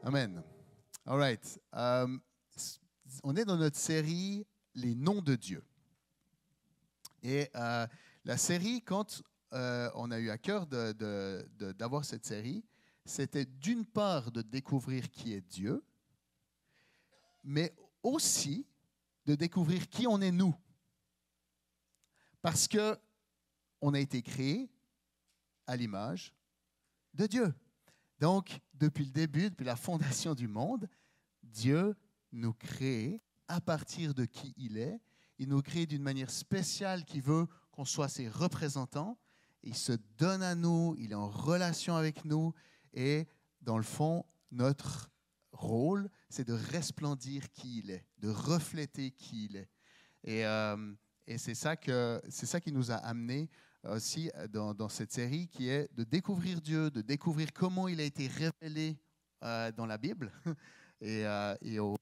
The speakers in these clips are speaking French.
Amen. All right. On est dans notre série Les noms de Dieu. Et la série, quand on a eu à cœur d'avoir cette série, c'était d'une part de découvrir qui est Dieu, mais aussi de découvrir qui on est nous. Parce qu'on a été créé à l'image de Dieu. Donc, depuis le début, depuis la fondation du monde, Dieu nous crée à partir de qui il est. Il nous crée d'une manière spéciale qui veut qu'on soit ses représentants. Il se donne à nous, il est en relation avec nous. Et dans le fond, notre rôle, c'est de resplendir qui il est, de refléter qui il est. Et c'est ça qui nous a amenés aussi dans cette série, qui est de découvrir Dieu, de découvrir comment il a été révélé dans la Bible. Et on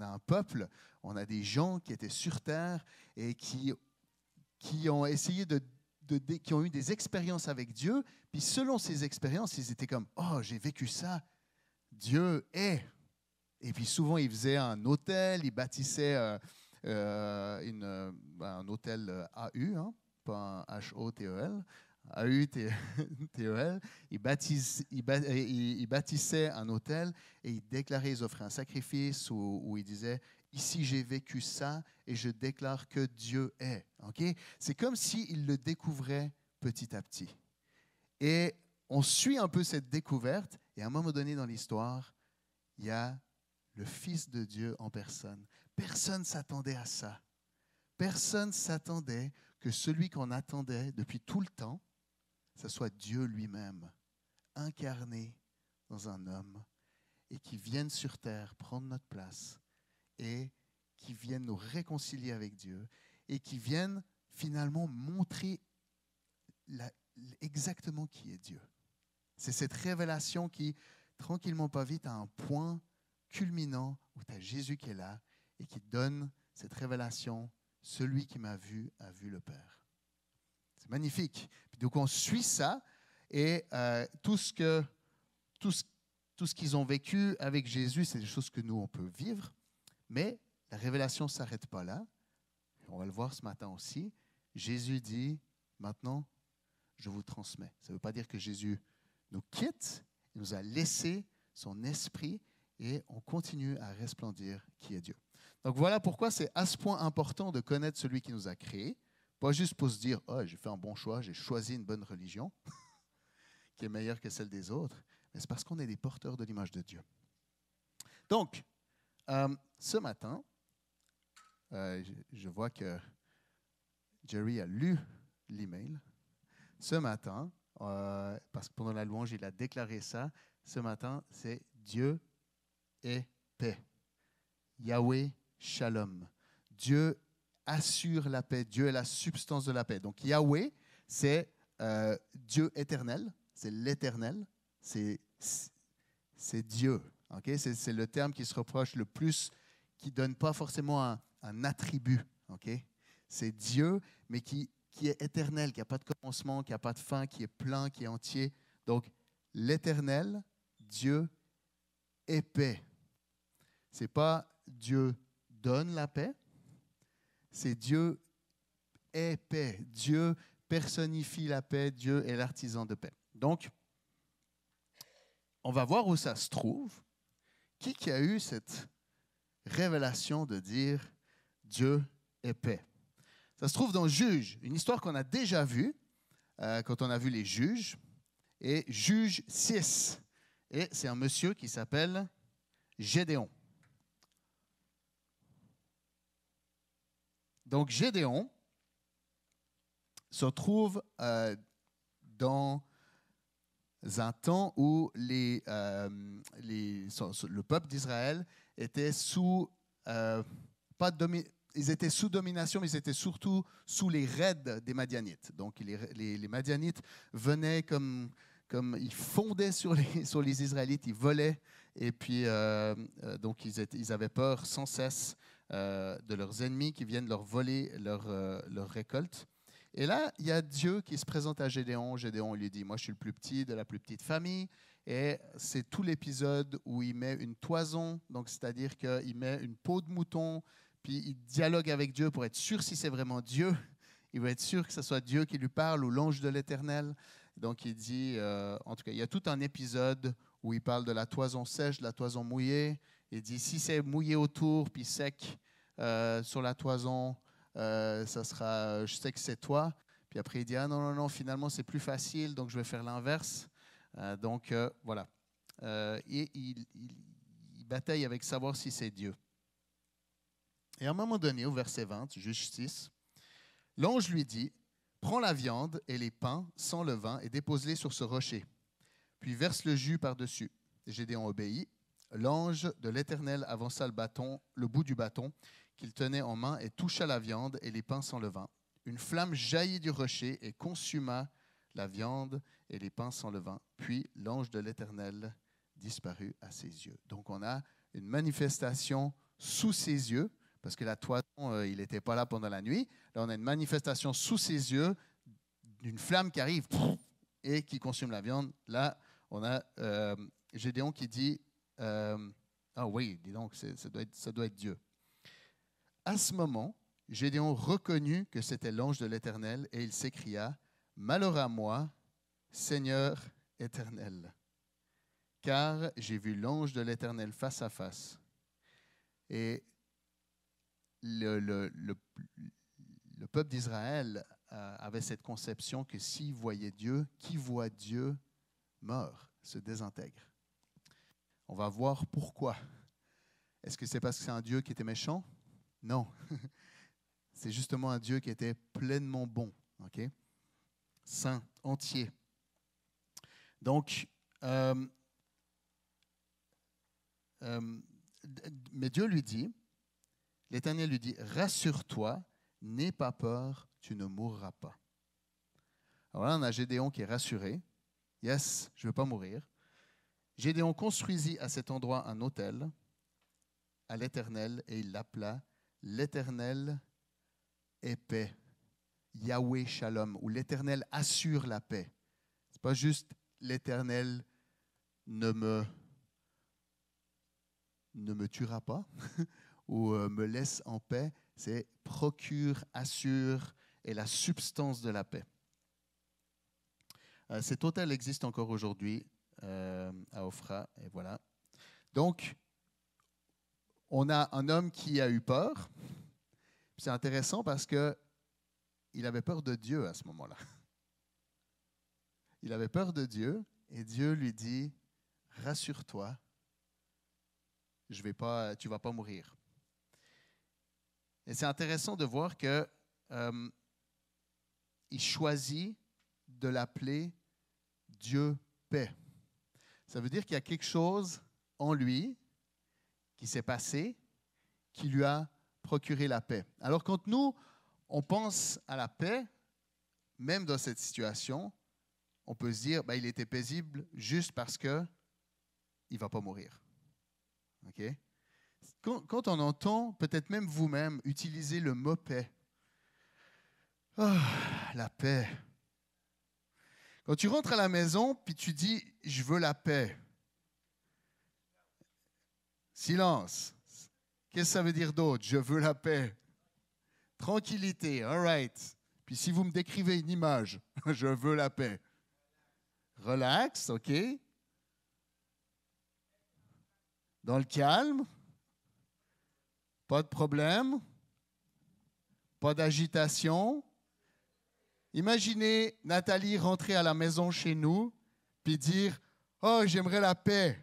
a un peuple, on a des gens qui étaient sur terre et qui ont essayé qui ont eu des expériences avec Dieu. Puis selon ces expériences, ils étaient comme « Oh, j'ai vécu ça, Dieu est ». Et puis souvent, ils faisaient un autel, ils bâtissaient un autel AU, hein, pas un HOTEL, AUTEL. Ils bâtissaient un autel et ils déclaraient, ils offraient un sacrifice où ils disaient « Ici, j'ai vécu ça et je déclare que Dieu est. » Okay? C'est comme s'ils le découvraient petit à petit. Et on suit un peu cette découverte et à un moment donné dans l'histoire, il y a le Fils de Dieu en personne. Personne ne s'attendait à ça. Personne ne s'attendait que celui qu'on attendait depuis tout le temps, ce soit Dieu lui-même, incarné dans un homme, et qui vienne sur terre prendre notre place, et qui vienne nous réconcilier avec Dieu, et qui vienne finalement montrer exactement qui est Dieu. C'est cette révélation qui, tranquillement pas vite, a un point culminant où tu as Jésus qui est là et qui donne cette révélation. Celui qui m'a vu a vu le Père. C'est magnifique. Puis donc on suit ça et tout ce qu'ils ont vécu avec Jésus, c'est des choses que nous, on peut vivre. Mais la révélation ne s'arrête pas là. On va le voir ce matin aussi. Jésus dit, maintenant, je vous transmets. Ça ne veut pas dire que Jésus nous quitte. Il nous a laissé son esprit et on continue à resplendir qui est Dieu. Donc voilà pourquoi c'est à ce point important de connaître celui qui nous a créés. Pas juste pour se dire « Oh, j'ai fait un bon choix, j'ai choisi une bonne religion qui est meilleure que celle des autres. » Mais c'est parce qu'on est des porteurs de l'image de Dieu. Donc, ce matin, je vois que Jerry a lu l'email. Ce matin, parce que pendant la louange, il a déclaré ça. Ce matin, c'est Dieu est paix. Yahweh Shalom. Dieu assure la paix. Dieu est la substance de la paix. Donc Yahweh, c'est Dieu éternel. C'est l'éternel. C'est Dieu. Okay? C'est le terme qui se reproche le plus, qui ne donne pas forcément un attribut. Okay? C'est Dieu, mais qui est éternel, qui n'a pas de commencement, qui n'a pas de fin, qui est plein, qui est entier. Donc l'éternel, Dieu est paix. Ce n'est pas Dieu donne la paix, c'est Dieu est paix. Dieu personnifie la paix, Dieu est l'artisan de paix. Donc, on va voir où ça se trouve. Qui a eu cette révélation de dire Dieu est paix? Ça se trouve dans Juge, une histoire qu'on a déjà vue quand on a vu les Juges, et Juge 6. Et c'est un monsieur qui s'appelle Gédéon. Donc, Gédéon se trouve dans un temps où le peuple d'Israël était ils étaient sous domination, mais ils étaient surtout sous les raids des Madianites. Donc, les Madianites venaient comme ils fondaient sur les Israélites, ils volaient, et puis donc ils avaient peur sans cesse de leurs ennemis qui viennent leur voler leur récolte. Et là, il y a Dieu qui se présente à Gédéon. Gédéon lui dit « Moi, je suis le plus petit de la plus petite famille. Et c'est tout l'épisode où il met une toison, donc c'est-à-dire qu'il met une peau de mouton, puis il dialogue avec Dieu pour être sûr si c'est vraiment Dieu. Il veut être sûr que ce soit Dieu qui lui parle ou l'ange de l'Éternel. Donc il dit, en tout cas, il y a tout un épisode où il parle de la toison sèche, de la toison mouillée. Il dit, si c'est mouillé autour, puis sec sur la toison, ça sera, je sais que c'est toi. Puis après, il dit, ah non, non, non, finalement, c'est plus facile, donc je vais faire l'inverse. Donc, voilà. Et il bataille avec savoir si c'est Dieu. Et à un moment donné, au verset 20, Juge 6, l'ange lui dit, prends la viande et les pains sans levain et dépose-les sur ce rocher. Puis verse le jus par-dessus. Gédéon obéit. L'ange de l'Éternel avança le bout du bâton qu'il tenait en main et toucha la viande et les pains sans levain. Une flamme jaillit du rocher et consuma la viande et les pains sans levain. Puis l'ange de l'Éternel disparut à ses yeux. Donc on a une manifestation sous ses yeux, parce que la toison, il n'était pas là pendant la nuit. Là, on a une manifestation sous ses yeux d'une flamme qui arrive et qui consume la viande. Là, on a Gédéon qui dit ah oui, dis donc, ça doit être Dieu. À ce moment, Gédéon reconnut que c'était l'ange de l'Éternel et il s'écria, malheur à moi, Seigneur éternel, car j'ai vu l'ange de l'Éternel face à face. Et le peuple d'Israël avait cette conception que s'il voyait Dieu, qui voit Dieu meurt, se désintègre. On va voir pourquoi. Est-ce que c'est parce que c'est un Dieu qui était méchant? Non. C'est justement un Dieu qui était pleinement bon, okay? Saint, entier. Donc, mais Dieu lui dit, l'Éternel lui dit, rassure-toi, n'aie pas peur, tu ne mourras pas. Alors là, on a Gédéon qui est rassuré. Yes, je ne veux pas mourir. Gédéon construisit à cet endroit un autel à l'Éternel et il l'appela l'Éternel est paix, Yahweh Shalom, où l'Éternel assure la paix. Ce n'est pas juste l'Éternel ne me tuera pas ou me laisse en paix, c'est procure, assure et la substance de la paix. Cet autel existe encore aujourd'hui à Ofra, et voilà. Donc, on a un homme qui a eu peur. C'est intéressant parce qu'il avait peur de Dieu à ce moment-là. Il avait peur de Dieu et Dieu lui dit, rassure-toi, tu ne vas pas mourir. Et c'est intéressant de voir que il choisit de l'appeler Dieu paix. Ça veut dire qu'il y a quelque chose en lui qui s'est passé, qui lui a procuré la paix. Alors quand nous, on pense à la paix, même dans cette situation, on peut se dire, il était paisible juste parce qu'il ne va pas mourir. Okay? Quand on entend, peut-être même vous-même, utiliser le mot paix, la paix. Quand tu rentres à la maison, puis tu dis, je veux la paix. Silence. Qu'est-ce que ça veut dire d'autre? Je veux la paix. Tranquillité, all right. Puis si vous me décrivez une image, je veux la paix. Relax, OK? Dans le calme. Pas de problème. Pas d'agitation. Imaginez Nathalie rentrer à la maison chez nous puis dire « Oh, j'aimerais la paix ».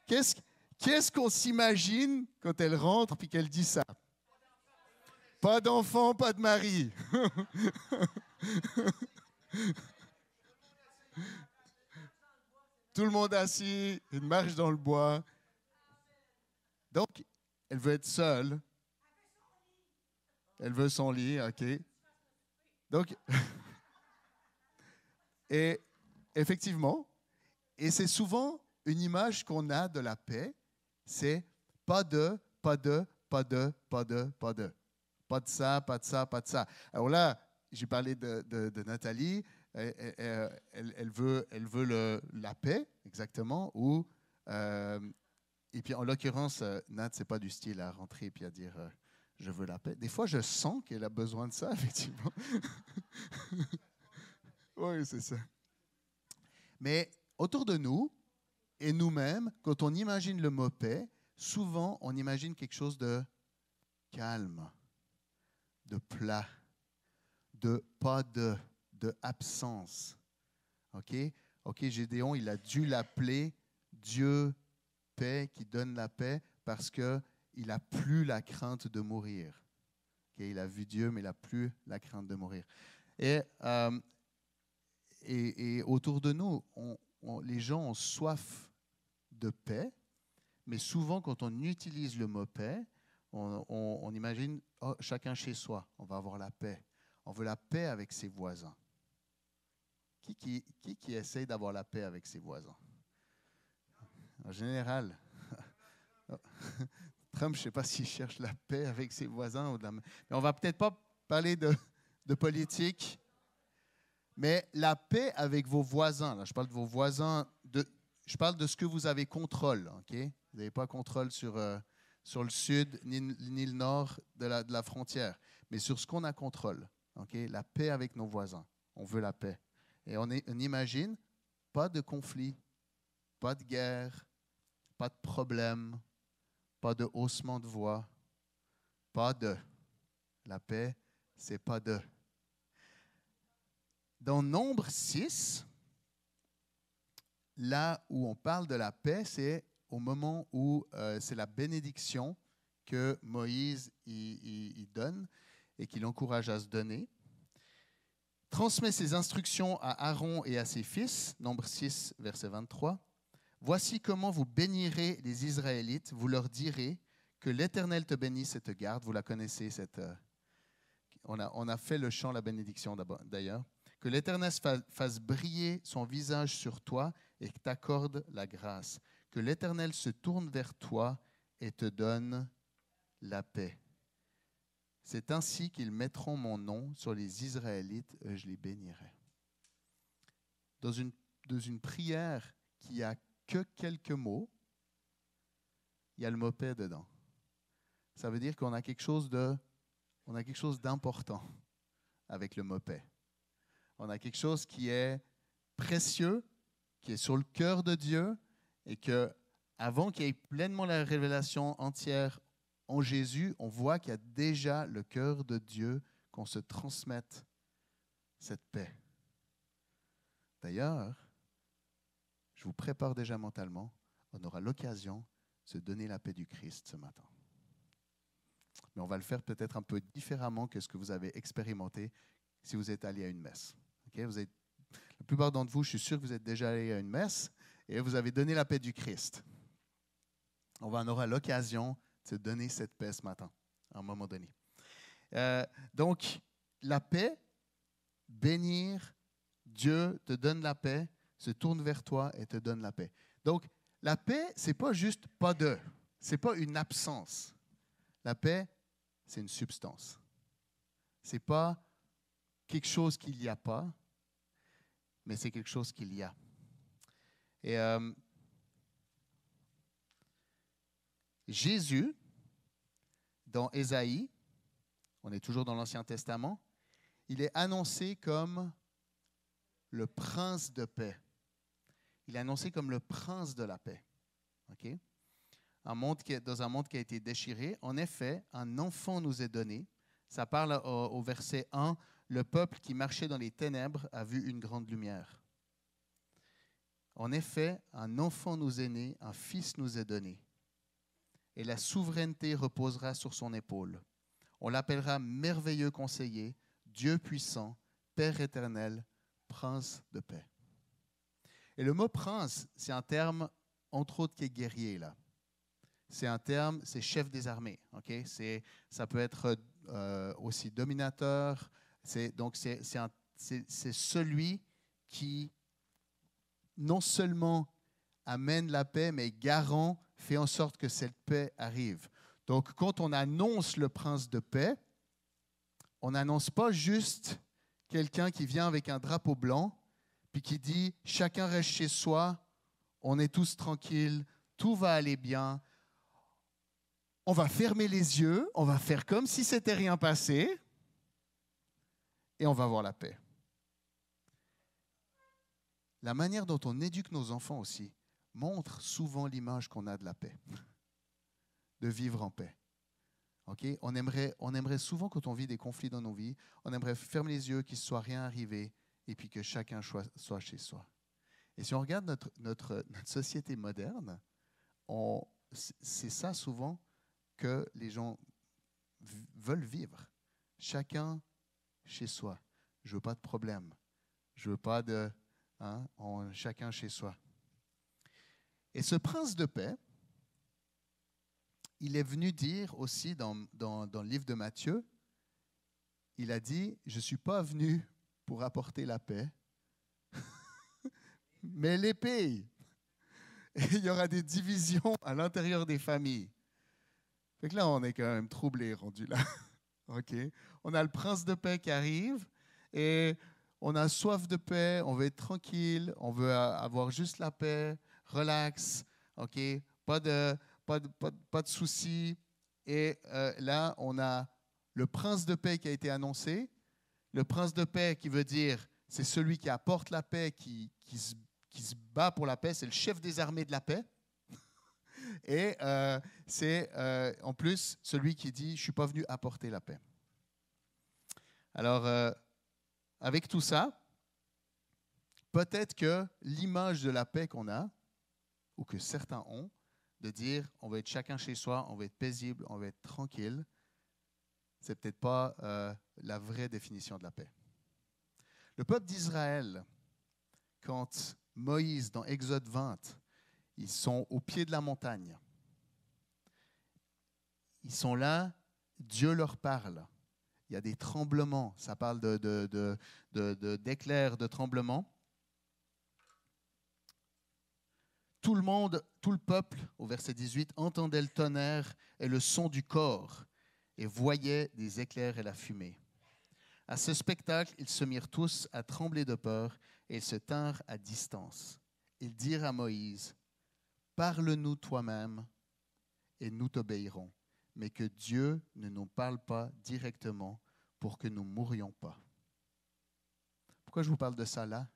Qu'est-ce qu'on s'imagine quand elle rentre puis qu'elle dit ça? Pas d'enfant, pas de mari. Tout le monde assis, une marche dans le bois. Donc, elle veut être seule. Elle veut son lit, OK. Donc, et effectivement, et c'est souvent une image qu'on a de la paix, c'est pas de, pas de, pas de, pas de, pas de. Pas de ça, pas de ça, pas de ça. Alors là, j'ai parlé de Nathalie. Elle veut la paix, exactement. Et puis, en l'occurrence, Nat, ce n'est pas du style à rentrer et puis à dire je veux la paix. Des fois, je sens qu'elle a besoin de ça, effectivement. Oui, c'est ça. Mais autour de nous, et nous-mêmes, quand on imagine le mot paix, souvent, on imagine quelque chose de calme, de plat, de pas de absence. OK? OK, Gédéon, il a dû l'appeler Dieu paix, qui donne la paix, parce qu'il n'a plus la crainte de mourir. Okay? Il a vu Dieu, mais il n'a plus la crainte de mourir. Et autour de nous, les gens ont soif de paix, mais souvent, quand on utilise le mot paix, on imagine chacun chez soi, on va avoir la paix. On veut la paix avec ses voisins. Qui essaye d'avoir la paix avec ses voisins? En général, Trump, je ne sais pas s'il cherche la paix avec ses voisins. Mais on ne va peut-être pas parler de politique, mais la paix avec vos voisins. Là, je parle de vos voisins, je parle de ce que vous avez contrôle. Okay? Vous n'avez pas contrôle sur le sud ni le nord de la frontière, mais sur ce qu'on a contrôle. Okay? La paix avec nos voisins. On veut la paix. Et on imagine pas de conflit, pas de guerre, pas de problème, pas de haussement de voix, pas de. La paix, c'est pas de. Dans Nombre 6, là où on parle de la paix, c'est au moment où c'est la bénédiction que Moïse il donne et qu'il encourage à se donner. Transmet ses instructions à Aaron et à ses fils, Nombre 6, verset 23. Voici comment vous bénirez les Israélites. Vous leur direz que l'Éternel te bénisse et te garde. Vous la connaissez, on a fait le chant, la bénédiction d'ailleurs. Que l'Éternel fasse briller son visage sur toi et t'accorde la grâce. Que l'Éternel se tourne vers toi et te donne la paix. C'est ainsi qu'ils mettront mon nom sur les Israélites et je les bénirai. Dans une prière qui a que quelques mots, il y a le mot paix dedans. Ça veut dire qu'on a quelque chose d'important avec le mot paix. On a quelque chose qui est précieux, qui est sur le cœur de Dieu et que, avant qu'il y ait pleinement la révélation entière en Jésus, on voit qu'il y a déjà le cœur de Dieu qu'on se transmette cette paix. D'ailleurs, je vous prépare déjà mentalement, on aura l'occasion de se donner la paix du Christ ce matin. Mais on va le faire peut-être un peu différemment que ce que vous avez expérimenté si vous êtes allé à une messe. Okay? La plupart d'entre vous, je suis sûr que vous êtes déjà allé à une messe et vous avez donné la paix du Christ. On aura l'occasion de se donner cette paix ce matin, à un moment donné. Donc, la paix, bénir, Dieu te donne la paix, se tourne vers toi et te donne la paix. Donc, la paix, ce n'est pas juste pas de, ce n'est pas une absence. La paix, c'est une substance. Ce n'est pas quelque chose qu'il n'y a pas, mais c'est quelque chose qu'il y a. Et Jésus, dans Ésaïe, on est toujours dans l'Ancien Testament, il est annoncé comme le prince de paix. Il est annoncé comme le prince de la paix. Okay? Dans un monde qui a été déchiré, en effet, un enfant nous est donné. Ça parle au verset 1, le peuple qui marchait dans les ténèbres a vu une grande lumière. En effet, un enfant nous est né, un fils nous est donné. Et la souveraineté reposera sur son épaule. On l'appellera merveilleux conseiller, Dieu puissant, Père éternel, prince de paix. Et le mot prince, c'est un terme, entre autres, qui est guerrier, là. C'est un terme, c'est chef des armées. Okay? Ça peut être aussi dominateur. C'est celui qui non seulement amène la paix, mais garant, fait en sorte que cette paix arrive. Donc, quand on annonce le prince de paix, on n'annonce pas juste quelqu'un qui vient avec un drapeau blanc, puis qui dit « Chacun reste chez soi, on est tous tranquilles, tout va aller bien, on va fermer les yeux, on va faire comme si c'était rien passé, et on va avoir la paix. » La manière dont on éduque nos enfants aussi montre souvent l'image qu'on a de la paix, de vivre en paix. Okay? On aimerait souvent, quand on vit des conflits dans nos vies, on aimerait fermer les yeux, qu'il ne soit rien arrivé, et puis que chacun soit chez soi. Et si on regarde notre société moderne, c'est ça souvent que les gens veulent vivre. Chacun chez soi. Je ne veux pas de problème. Je ne veux pas de... chacun chez soi. Et ce prince de paix, il est venu dire aussi dans le livre de Matthieu, il a dit, je ne suis pas venu pour apporter la paix, mais l'épée. Et il y aura des divisions à l'intérieur des familles. Fait que là, on est quand même troublé, rendu là. Okay? On a le prince de paix qui arrive et on a soif de paix, on veut être tranquille, on veut avoir juste la paix, relax, okay? Pas de soucis. Et là, on a le prince de paix qui a été annoncé. Le prince de paix qui veut dire, c'est celui qui apporte la paix, qui se bat pour la paix, c'est le chef des armées de la paix. Et c'est en plus celui qui dit, je ne suis pas venu apporter la paix. Alors, avec tout ça, peut-être que l'image de la paix qu'on a, ou que certains ont, de dire on va être chacun chez soi, on va être paisible, on va être tranquille, c'est peut-être pas la vraie définition de la paix. Le peuple d'Israël, quand Moïse, dans Exode 20, ils sont au pied de la montagne. Ils sont là, Dieu leur parle. Il y a des tremblements, ça parle d'éclairs, de tremblements. Tout le peuple, au verset 18, entendait le tonnerre et le son du corps et voyait des éclairs et la fumée. À ce spectacle, ils se mirent tous à trembler de peur et ils se tinrent à distance. Ils dirent à Moïse, « Parle-nous toi-même et nous t'obéirons, mais que Dieu ne nous parle pas directement pour que nous ne mourions pas. » Pourquoi je vous parle de ça là?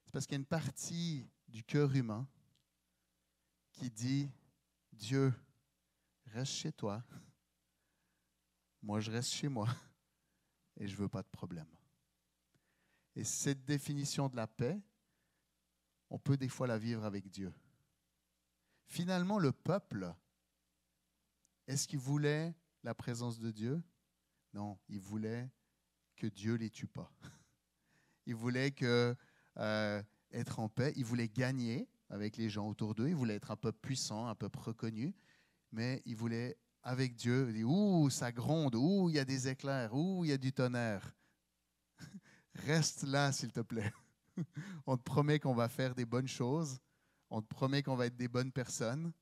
C'est parce qu'il y a une partie du cœur humain qui dit, Dieu, reste chez toi, moi je reste chez moi et je ne veux pas de problème. Et cette définition de la paix, on peut des fois la vivre avec Dieu. Finalement, le peuple, est-ce qu'il voulait la présence de Dieu? Non, il voulait que Dieu ne les tue pas. Il voulait être en paix, il voulait gagner avec les gens autour d'eux, il voulait être un peuple puissant, un peuple reconnu, mais il voulait, avec Dieu, il dit, ouh, ça gronde, ouh, il y a des éclairs, ouh, il y a du tonnerre. Reste là, s'il te plaît. On te promet qu'on va faire des bonnes choses, on te promet qu'on va être des bonnes personnes,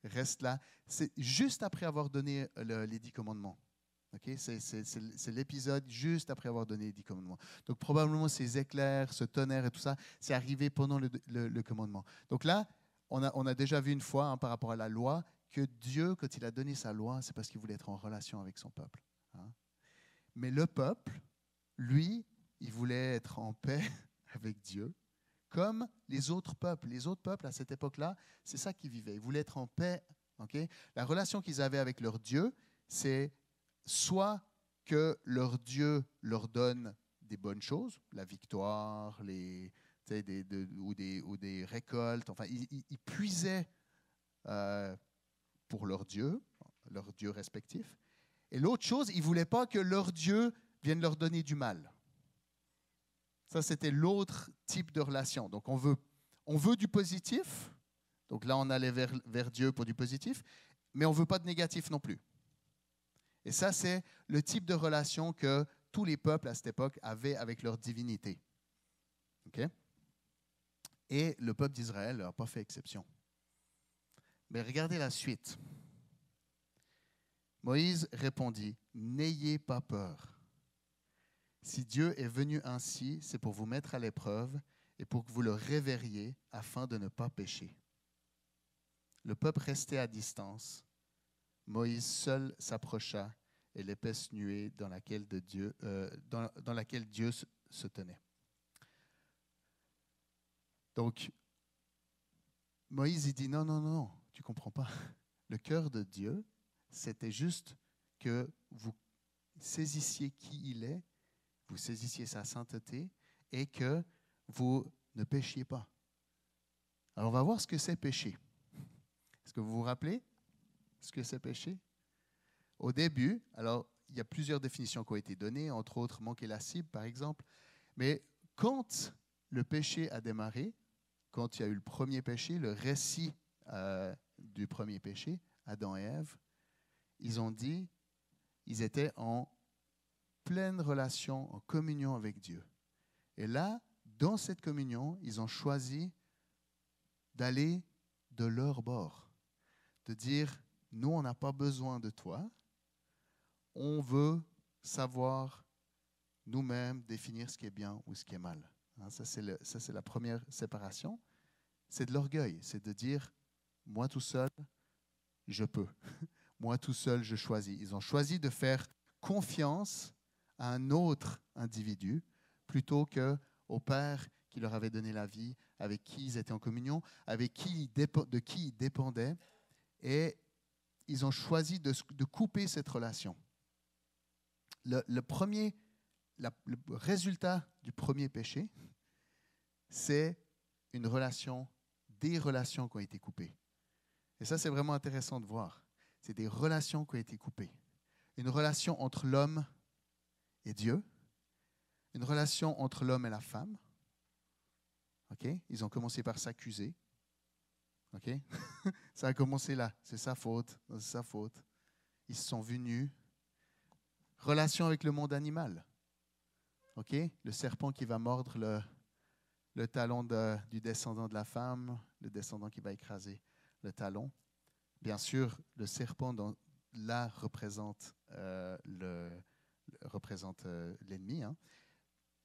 reste là. C'est juste après avoir donné les 10 commandements. Okay? C'est l'épisode juste après avoir donné les 10 commandements. Donc, probablement, ces éclairs, ce tonnerre et tout ça, c'est arrivé pendant le commandement. Donc là, on a déjà vu une fois, par rapport à la loi, que Dieu, quand il a donné sa loi, c'est parce qu'il voulait être en relation avec son peuple. Mais le peuple, lui, il voulait être en paix avec Dieu, comme les autres peuples. Les autres peuples, à cette époque-là, c'est ça qu'ils vivaient. Ils voulaient être en paix. Okay? La relation qu'ils avaient avec leur Dieu, c'est soit que leur Dieu leur donne des bonnes choses, la victoire, ou des récoltes. Enfin, ils puisaient pour leur Dieu respectif. Et l'autre chose, ils ne voulaient pas que leur Dieu vienne leur donner du mal. Ça, c'était l'autre type de relation. Donc, on veut du positif. Donc là, on allait vers Dieu pour du positif, mais on ne veut pas de négatif non plus. Et ça, c'est le type de relation que tous les peuples à cette époque avaient avec leur divinité. Okay? Et le peuple d'Israël n'a pas fait exception. Mais regardez la suite. Moïse répondit, « N'ayez pas peur. Si Dieu est venu ainsi, c'est pour vous mettre à l'épreuve et pour que vous le révériez afin de ne pas pécher. Le peuple restait à distance. Moïse seul s'approcha et l'épaisse nuée dans laquelle Dieu se tenait. Donc, Moïse, il dit non, non, non, tu ne comprends pas. Le cœur de Dieu, c'était juste que vous saisissiez qui il est, vous saisissiez sa sainteté et que vous ne péchiez pas. Alors, on va voir ce que c'est pécher. Est-ce que vous vous rappelez ce que c'est péché? Au début, alors, il y a plusieurs définitions qui ont été données, entre autres manquer la cible, par exemple. Mais quand le péché a démarré, quand il y a eu le premier péché, le récit du premier péché, Adam et Ève, ils étaient en pleine relation, en communion avec Dieu. Et là, dans cette communion, ils ont choisi d'aller de leur bord, de dire, nous, on n'a pas besoin de toi, on veut savoir nous-mêmes définir ce qui est bien ou ce qui est mal. Ça, c'est la première séparation. C'est de l'orgueil, c'est de dire, moi tout seul, je peux. Moi tout seul, je choisis. Ils ont choisi de faire confiance à un autre individu plutôt qu'au Père qui leur avait donné la vie, avec qui ils étaient en communion, de qui ils dépendaient. Et ils ont choisi de couper cette relation. Le résultat du premier péché, c'est des relations qui ont été coupées. Et ça, c'est vraiment intéressant de voir. C'est des relations qui ont été coupées. Une relation entre l'homme et Dieu, une relation entre l'homme et la femme. Okay? Ils ont commencé par s'accuser. Okay? Ça a commencé là. C'est sa faute. C'est sa faute. Ils se sont vus nus. Relation avec le monde animal. Okay? Le serpent qui va mordre le talon du descendant de la femme, le descendant qui va écraser le talon. Bien sûr, le serpent là représente l'ennemi. Hein.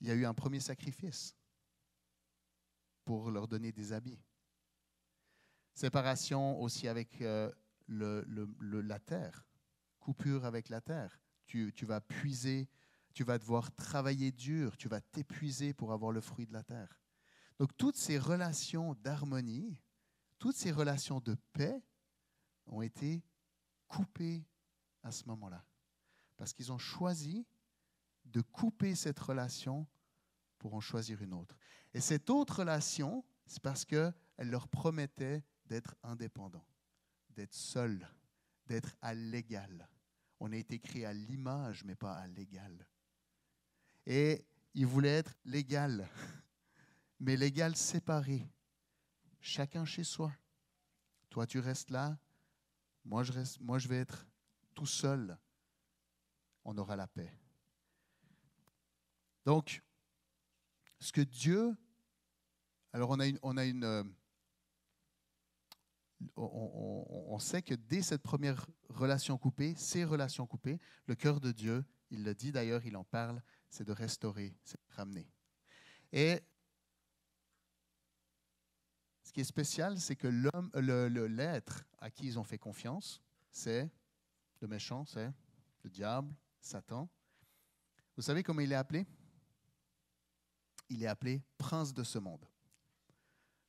Il y a eu un premier sacrifice pour leur donner des habits. Séparation aussi avec la terre, coupure avec la terre. Tu vas puiser, tu vas devoir travailler dur, tu vas t'épuiser pour avoir le fruit de la terre. Donc toutes ces relations d'harmonie, toutes ces relations de paix ont été coupées à ce moment-là. Parce qu'ils ont choisi de couper cette relation pour en choisir une autre. Et cette autre relation, c'est parce qu'elle leur promettait d'être indépendants, d'être seuls, d'être à l'égal. On a été créé à l'image, mais pas à l'égal. Et ils voulaient être l'égal, mais l'égal séparé, chacun chez soi. Toi, tu restes là, moi, je vais être tout seul. On aura la paix. Donc, ce que Dieu... Alors, on sait que dès cette première relation coupée, ces relations coupées, le cœur de Dieu, il le dit d'ailleurs, il en parle, c'est de restaurer, c'est de ramener. Et ce qui est spécial, c'est que l'être à qui ils ont fait confiance, c'est le méchant, c'est le diable, Satan. Vous savez comment il est appelé? Il est appelé prince de ce monde.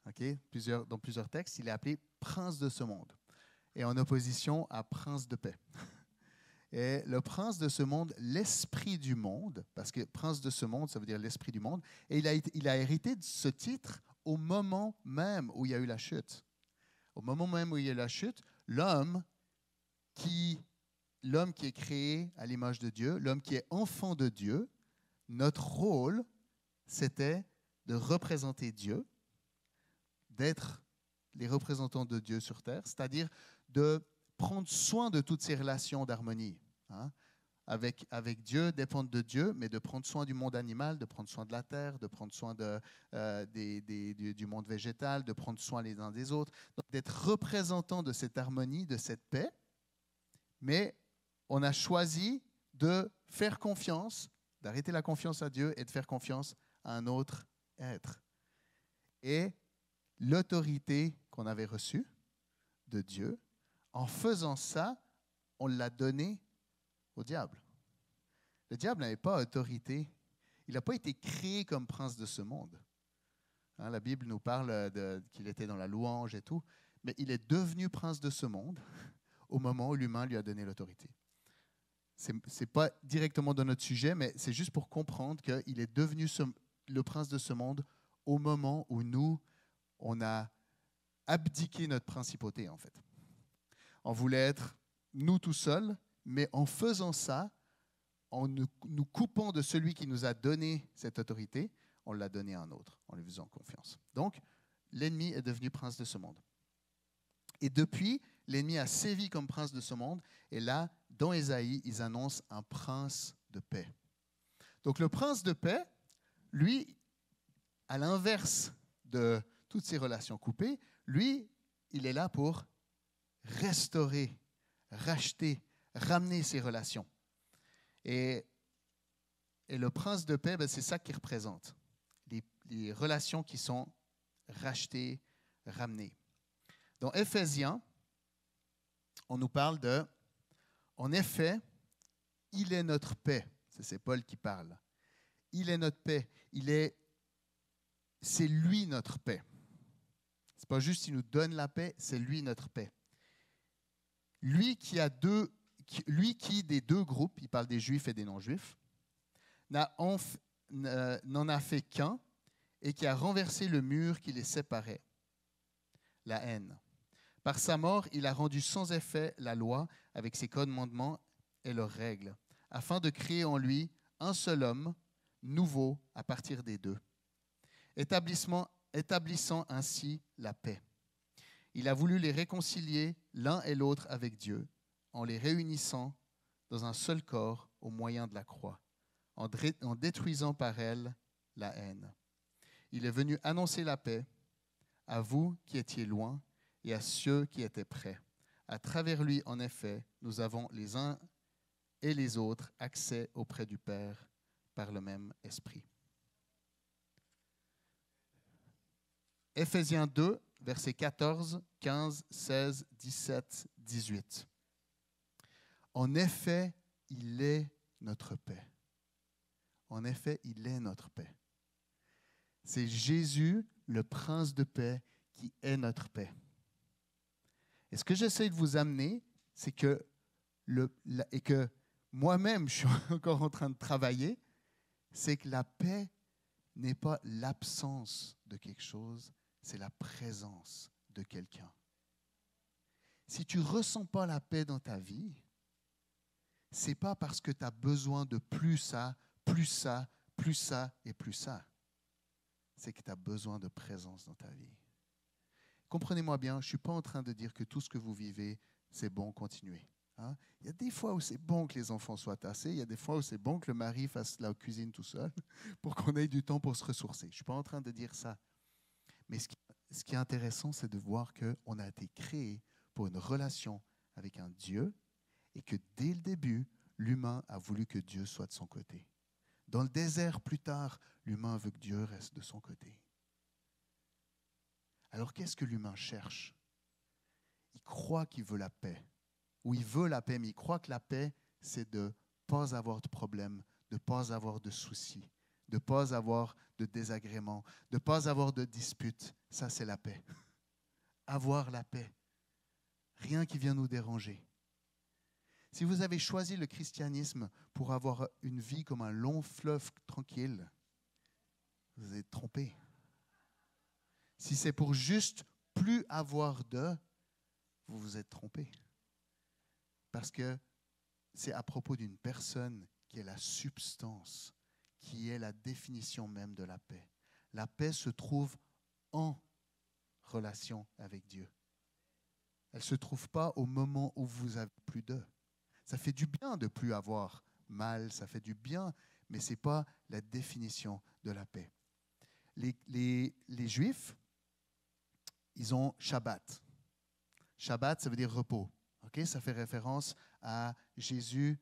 Okay? Dans plusieurs textes, il est appelé prince de ce monde. Et en opposition à prince de paix. Et le prince de ce monde, l'esprit du monde, parce que prince de ce monde, ça veut dire l'esprit du monde, et il a hérité de ce titre au moment même où il y a eu la chute. Au moment même où il y a eu la chute, l'homme qui est créé à l'image de Dieu, l'homme qui est enfant de Dieu, notre rôle, c'était de représenter Dieu, d'être les représentants de Dieu sur terre, c'est-à-dire de prendre soin de toutes ces relations d'harmonie. Hein? Avec Dieu, dépendre de Dieu, mais de prendre soin du monde animal, de prendre soin de la terre, de prendre soin du monde végétal, de prendre soin les uns des autres, donc d'être représentant de cette harmonie, de cette paix. Mais on a choisi de faire confiance d'arrêter la confiance à Dieu et de faire confiance à un autre être. Et l'autorité qu'on avait reçue de Dieu, en faisant ça, on l'a donnée au diable. Le diable n'avait pas autorité. Il n'a pas été créé comme prince de ce monde. Hein, la Bible nous parle qu'il était dans la louange et tout, mais il est devenu prince de ce monde au moment où l'humain lui a donné l'autorité. Ce n'est pas directement dans notre sujet, mais c'est juste pour comprendre qu'il est devenu le prince de ce monde au moment où nous, on a abdiqué notre principauté, en fait. On voulait être nous tout seuls, mais en faisant ça, en nous coupant de celui qui nous a donné cette autorité, on l'a donné à un autre, en lui faisant confiance. Donc, l'ennemi est devenu prince de ce monde. Et depuis, l'ennemi a sévi comme prince de ce monde. Et là, dans Ésaïe, ils annoncent un prince de paix. Donc le prince de paix, lui, à l'inverse de toutes ces relations coupées, lui, il est là pour restaurer, racheter, ramener ces relations. Et le prince de paix, c'est ça qu'il représente. Les relations qui sont rachetées, ramenées. Dans Éphésiens, on nous parle de « En effet, il est notre paix ». C'est Paul qui parle. Il est notre paix. C'est lui notre paix. Ce n'est pas juste qu'il nous donne la paix, c'est lui notre paix. Lui qui des deux groupes, il parle des juifs et des non-juifs, n'en a fait qu'un et qui a renversé le mur qui les séparait, la haine. Par sa mort, il a rendu sans effet la loi avec ses commandements et leurs règles, afin de créer en lui un seul homme, nouveau à partir des deux, établissant ainsi la paix. Il a voulu les réconcilier l'un et l'autre avec Dieu, en les réunissant dans un seul corps au moyen de la croix, en détruisant par elle la haine. Il est venu annoncer la paix à vous qui étiez loin et à ceux qui étaient près. À travers lui, en effet, nous avons les uns et les autres accès auprès du Père par le même esprit. Éphésiens 2, versets 14, 15, 16, 17, 18. En effet, il est notre paix. En effet, il est notre paix. C'est Jésus, le prince de paix, qui est notre paix. Et ce que j'essaie de vous amener, c'est que, et que moi-même, je suis encore en train de travailler, c'est que la paix n'est pas l'absence de quelque chose, c'est la présence de quelqu'un. Si tu ne ressens pas la paix dans ta vie, ce n'est pas parce que tu as besoin de plus ça, plus ça, plus ça et plus ça. C'est que tu as besoin de présence dans ta vie. Comprenez-moi bien, je ne suis pas en train de dire que tout ce que vous vivez, c'est bon, continuez. Hein? Il y a des fois où c'est bon que les enfants soient tassés, il y a des fois où c'est bon que le mari fasse la cuisine tout seul pour qu'on ait du temps pour se ressourcer. Je ne suis pas en train de dire ça. Mais ce qui est intéressant, c'est de voir qu'on a été créé pour une relation avec un Dieu et que dès le début, l'humain a voulu que Dieu soit de son côté. Dans le désert, plus tard, l'humain veut que Dieu reste de son côté. Alors qu'est-ce que l'humain cherche? Il croit qu'il veut la paix. Ou il veut la paix, mais il croit que la paix, c'est de ne pas avoir de problème, de ne pas avoir de soucis, de ne pas avoir de désagréments, de ne pas avoir de disputes. Ça, c'est la paix. Avoir la paix. Rien qui vient nous déranger. Si vous avez choisi le christianisme pour avoir une vie comme un long fleuve tranquille, vous êtes trompé. Si c'est pour juste plus avoir de, vous vous êtes trompé. Parce que c'est à propos d'une personne qui est la substance, qui est la définition même de la paix. La paix se trouve en relation avec Dieu. Elle ne se trouve pas au moment où vous avez plus d'eux. Ça fait du bien de ne plus avoir mal, ça fait du bien, mais ce n'est pas la définition de la paix. Les Juifs, ils ont Shabbat. Shabbat, ça veut dire repos. Okay? Ça fait référence à Jésus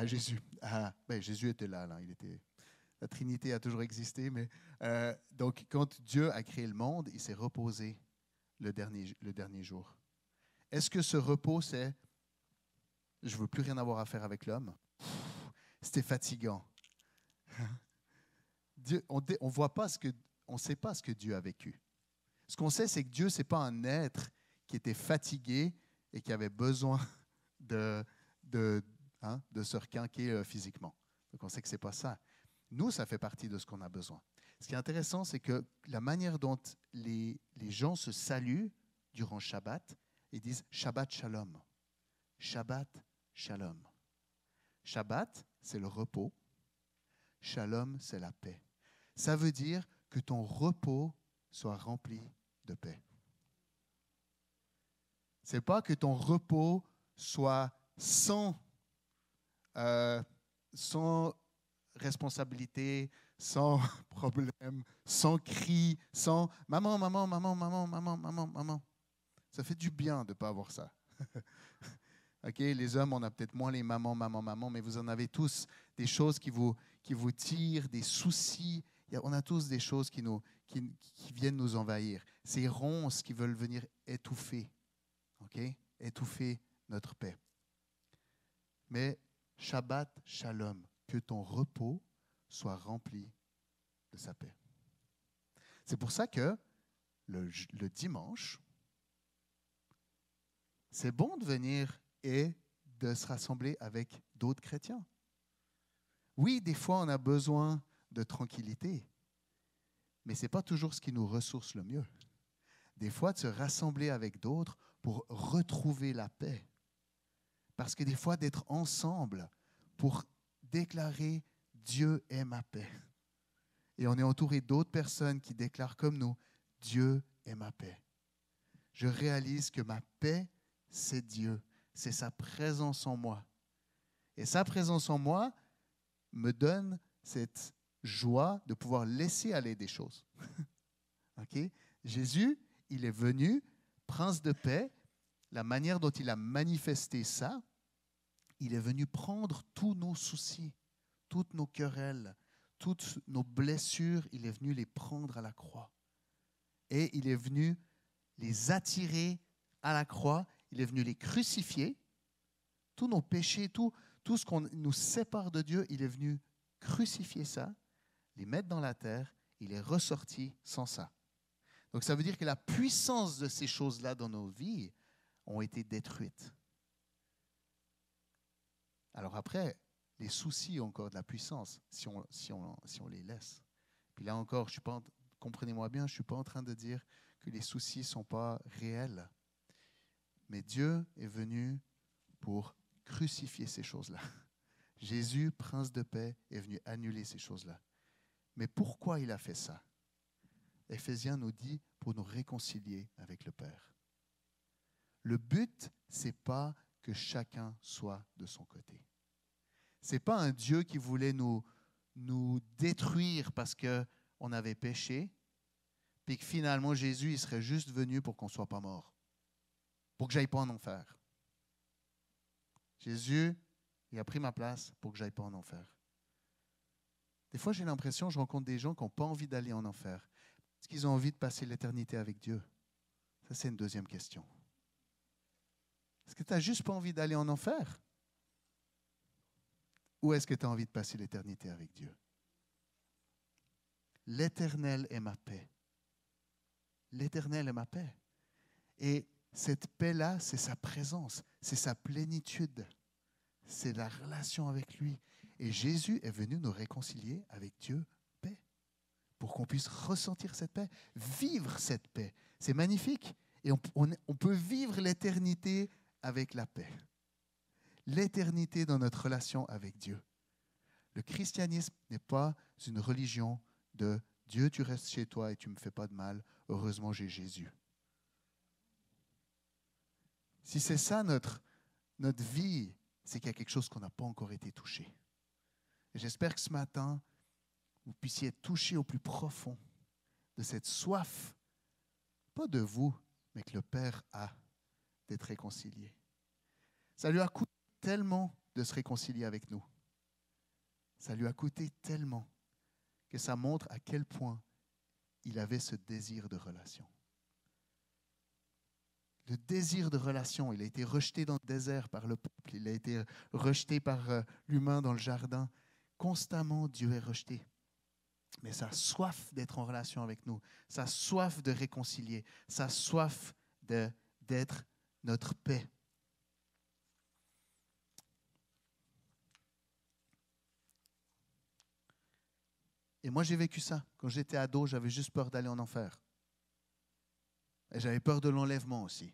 Jésus était là, la Trinité a toujours existé, mais donc quand Dieu a créé le monde, il s'est reposé le dernier jour. Est-ce que ce repos, c'est « je ne veux plus rien avoir à faire avec l'homme » ? C'était fatigant. Dieu, on ne sait pas ce que Dieu a vécu. Ce qu'on sait, c'est que Dieu, ce n'est pas un être qui était fatigué et qui avait besoin de se requinquer physiquement. Donc on sait que ce n'est pas ça. Nous, ça fait partie de ce qu'on a besoin. Ce qui est intéressant, c'est que la manière dont les gens se saluent durant Shabbat, ils disent Shabbat Shalom. Shabbat Shalom. Shabbat, c'est le repos. Shalom, c'est la paix. Ça veut dire que ton repos soit rempli de paix. Ce n'est pas que ton repos soit sans responsabilité, sans problème, sans cri, sans maman, maman, maman, maman, maman, maman, maman. Ça fait du bien de ne pas avoir ça. Ok, les hommes, on a peut-être moins les mamans, maman, maman, mais vous en avez tous des choses qui vous tirent, des soucis. On a tous des choses qui viennent nous envahir. Ces ronces qui veulent venir étouffer, étouffer notre paix. Mais Shabbat Shalom, que ton repos soit rempli de sa paix. C'est pour ça que le dimanche, c'est bon de venir et de se rassembler avec d'autres chrétiens. Oui, des fois, on a besoin de tranquillité, mais ce n'est pas toujours ce qui nous ressource le mieux. Des fois, de se rassembler avec d'autres pour retrouver la paix. Parce que des fois, d'être ensemble pour déclarer « Dieu est ma paix ». Et on est entouré d'autres personnes qui déclarent comme nous « Dieu est ma paix ». Je réalise que ma paix, c'est Dieu. C'est sa présence en moi. Et sa présence en moi me donne cette joie de pouvoir laisser aller des choses. Okay? Jésus, il est venu, prince de paix, la manière dont il a manifesté ça, il est venu prendre tous nos soucis, toutes nos querelles, toutes nos blessures, il est venu les prendre à la croix. Et il est venu les attirer à la croix, il est venu les crucifier. Tous nos péchés, tout ce qu'on nous sépare de Dieu, il est venu crucifier ça, les mettre dans la terre, il est ressorti sans ça. Donc ça veut dire que la puissance de ces choses-là dans nos vies ont été détruites. Alors après, les soucis ont encore de la puissance si on les laisse. Puis là encore, comprenez-moi bien, je ne suis pas en train de dire que les soucis ne sont pas réels. Mais Dieu est venu pour crucifier ces choses-là. Jésus, prince de paix, est venu annuler ces choses-là. Mais pourquoi il a fait ça? Éphésiens nous dit pour nous réconcilier avec le Père. Le but, ce n'est pas que chacun soit de son côté. Ce n'est pas un Dieu qui voulait nous détruire parce qu'on avait péché, puis que finalement Jésus il serait juste venu pour qu'on ne soit pas mort, pour que je n'aille pas en enfer. Jésus, il a pris ma place pour que je n'aille pas en enfer. Des fois, j'ai l'impression, je rencontre des gens qui n'ont pas envie d'aller en enfer, parce qu'ils ont envie de passer l'éternité avec Dieu. Ça, c'est une deuxième question. Est-ce que tu n'as juste pas envie d'aller en enfer? Ou est-ce que tu as envie de passer l'éternité avec Dieu? L'Éternel est ma paix. L'Éternel est ma paix. Et cette paix-là, c'est sa présence, c'est sa plénitude, c'est la relation avec lui. Et Jésus est venu nous réconcilier avec Dieu, paix, pour qu'on puisse ressentir cette paix, vivre cette paix. C'est magnifique. Et on peut vivre l'éternité avec la paix. L'éternité dans notre relation avec Dieu. Le christianisme n'est pas une religion de Dieu, tu restes chez toi et tu ne me fais pas de mal. Heureusement, j'ai Jésus. Si c'est ça notre vie, c'est qu'il y a quelque chose qu'on n'a pas encore été touché. Et j'espère que ce matin, vous puissiez être touchés au plus profond de cette soif, pas de vous, mais que le Père a d'être réconcilié. Ça lui a coûté tellement de se réconcilier avec nous. Ça lui a coûté tellement que ça montre à quel point il avait ce désir de relation. Le désir de relation, il a été rejeté dans le désert par le peuple, il a été rejeté par l'humain dans le jardin. Constamment, Dieu est rejeté. Mais sa soif d'être en relation avec nous, sa soif de réconcilier, sa soif d'être notre paix. Et moi, j'ai vécu ça. Quand j'étais ado, j'avais juste peur d'aller en enfer. Et j'avais peur de l'enlèvement aussi.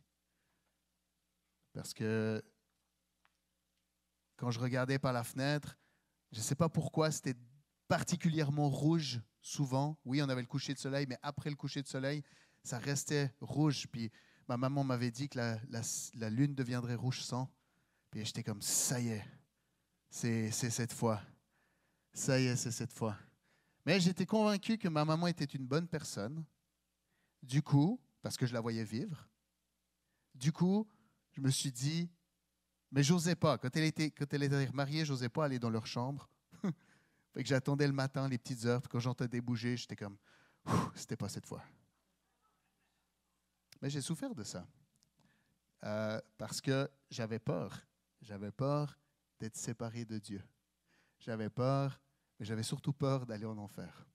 Parce que quand je regardais par la fenêtre, je ne sais pas pourquoi, c'était particulièrement rouge souvent. Oui, on avait le coucher de soleil, mais après le coucher de soleil, ça restait rouge. Puis ma maman m'avait dit que la lune deviendrait rouge sang. Puis j'étais comme, ça y est, c'est cette fois. Ça y est, c'est cette fois. Mais j'étais convaincu que ma maman était une bonne personne. Du coup, parce que je la voyais vivre, du coup, je me suis dit, mais j'osais pas. Quand elle était mariée, j'osais pas aller dans leur chambre. Fait que j'attendais le matin, les petites heures, puis quand j'entendais bouger, j'étais comme, c'était pas cette fois. Mais j'ai souffert de ça. Parce que j'avais peur. J'avais peur d'être séparé de Dieu. J'avais peur, mais j'avais surtout peur d'aller en enfer.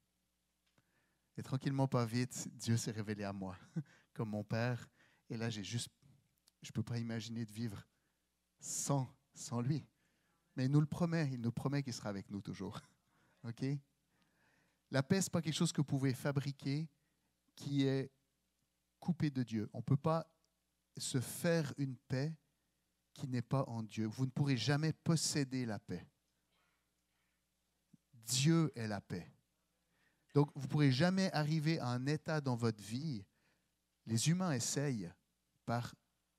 Et tranquillement, pas vite, Dieu s'est révélé à moi, comme mon Père. Et là, je ne peux pas imaginer de vivre sans lui. Mais il nous promet qu'il sera avec nous toujours. OK? La paix, ce n'est pas quelque chose que vous pouvez fabriquer qui est coupé de Dieu. On ne peut pas se faire une paix qui n'est pas en Dieu. Vous ne pourrez jamais posséder la paix. Dieu est la paix. Donc, vous ne pourrez jamais arriver à un état dans votre vie. Les humains essayent par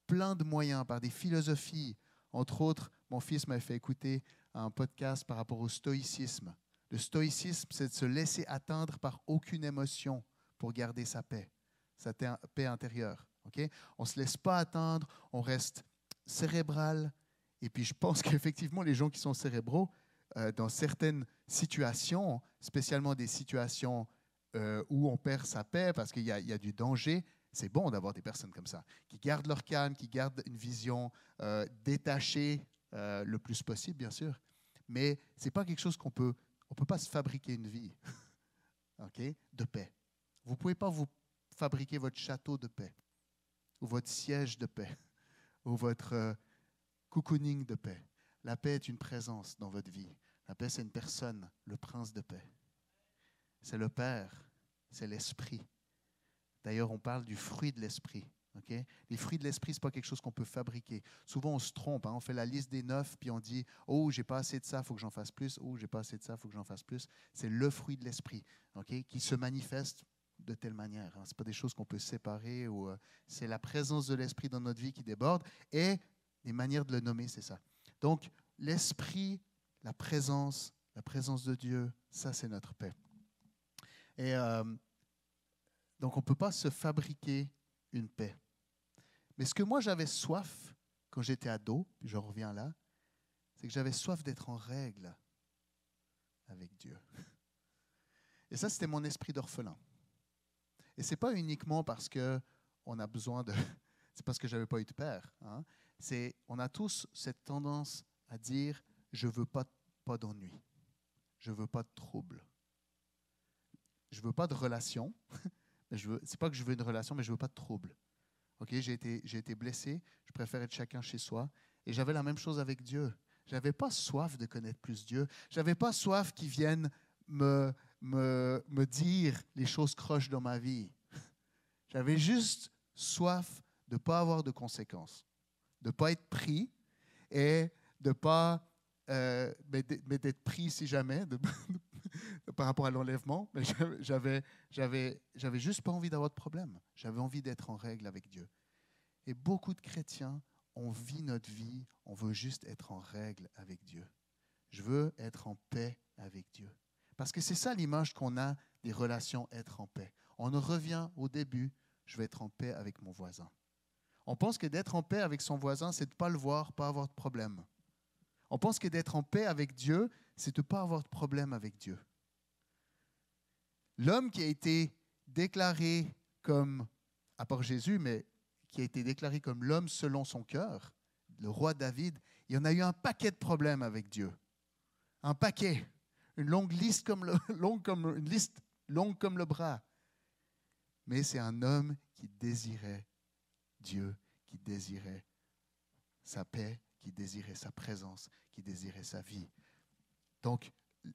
plein de moyens, par des philosophies. Entre autres, mon fils m'a fait écouter un podcast par rapport au stoïcisme. Le stoïcisme, c'est de se laisser atteindre par aucune émotion pour garder sa paix intérieure. Okay? On ne se laisse pas atteindre, on reste cérébral. Et puis, je pense qu'effectivement, les gens qui sont cérébraux, dans certaines situations, spécialement des situations où on perd sa paix parce qu'il y a du danger, c'est bon d'avoir des personnes comme ça, qui gardent leur calme, qui gardent une vision détachée le plus possible, bien sûr. Mais ce n'est pas quelque chose on peut pas se fabriquer une vie okay, de paix. Vous ne pouvez pas vous fabriquer votre château de paix, ou votre siège de paix, ou votre cocooning de paix. La paix est une présence dans votre vie. La paix, c'est une personne, le prince de paix. C'est le Père, c'est l'Esprit. D'ailleurs, on parle du fruit de l'Esprit. Okay? Les fruits de l'Esprit, ce n'est pas quelque chose qu'on peut fabriquer. Souvent, on se trompe. On fait la liste des 9, puis on dit « Oh, j'ai pas assez de ça, il faut que j'en fasse plus. Oh, j'ai pas assez de ça, il faut que j'en fasse plus. » C'est le fruit de l'Esprit okay? Qui se manifeste de telle manière. Ce ne sont pas des choses qu'on peut séparer. C'est la présence de l'Esprit dans notre vie qui déborde. Et les manières de le nommer, c'est ça. Donc, l'Esprit, la présence de Dieu, ça, c'est notre paix. Et donc, on ne peut pas se fabriquer une paix. Mais ce que moi, j'avais soif quand j'étais ado, puis je reviens là, c'est que j'avais soif d'être en règle avec Dieu. Et ça, c'était mon esprit d'orphelin. Et ce n'est pas uniquement parce qu'on a besoin de... C'est parce que je n'avais pas eu de père. Hein. On a tous cette tendance à dire « je ne veux pas d'ennui, je ne veux pas de trouble, je ne veux pas de relation, ce n'est pas que je veux une relation, mais je ne veux pas de trouble. Okay, j'ai été blessé, je préfère être chacun chez soi. Et j'avais la même chose avec Dieu. Je n'avais pas soif de connaître plus Dieu. Je n'avais pas soif qu'il vienne me dire les choses croches dans ma vie. J'avais juste soif de ne pas avoir de conséquences, de ne pas être pris et de ne pas, mais d'être pris si jamais, par rapport à l'enlèvement. Mais j'avais juste pas envie d'avoir de problème. J'avais envie d'être en règle avec Dieu. Et beaucoup de chrétiens, on vit notre vie, on veut juste être en règle avec Dieu. Je veux être en paix avec Dieu. Parce que c'est ça l'image qu'on a des relations être en paix. On en revient au début, je vais être en paix avec mon voisin. On pense que d'être en paix avec son voisin, c'est de ne pas le voir, pas avoir de problème. On pense que d'être en paix avec Dieu, c'est de ne pas avoir de problème avec Dieu. L'homme qui a été déclaré comme, à part Jésus, mais qui a été déclaré comme l'homme selon son cœur, le roi David, il y en a eu un paquet de problèmes avec Dieu. Un paquet. Une liste longue comme le bras. Mais c'est un homme qui désirait Dieu, qui désirait sa paix, qui désirait sa présence, qui désirait sa vie. Donc,